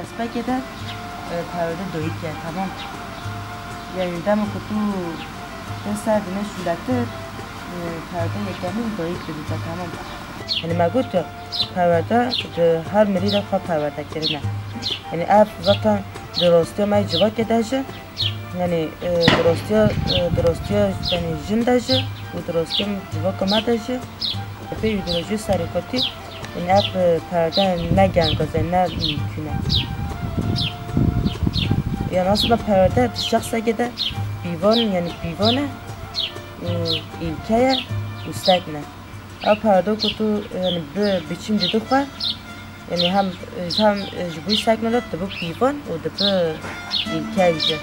دست بگیده پرده دوید کرد تمام یعنی دم که تو سر دینه شولته پرده یکمی دوید بده تمام یعنی ما گفت پرده هر مریض خواه پرده کردن یعنی اف وقتا درستی ما جوا کداشه یعنی درستی یعنی جن داشه و درستی جوا کما داشه به ایدئولوژی سریکاتی یعنی اف پرده نگنگازه نه میکنه یعنی اصلا پرده شخص اگه بیوان یعنی بیوانه ایلکه و سگنه او پرده که تو یعنی بچیم دیدو خواه یعنی هم جبوی سگنه داد دبو بیوان و دبو ایلکه بیجه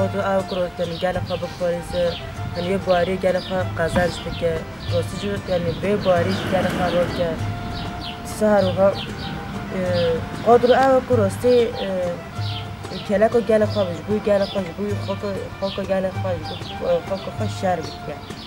خودو او کرد یعنی گل خواه بپاریزه یعنی یه باری گل خواه قزلش بکه راستی جود یعنی به باری گل خواه رو که سهر و قادر او که راستی کلک و گل خواه بجبوی گل خواه جبوی خاک گل خواه خاک خواه شر بکه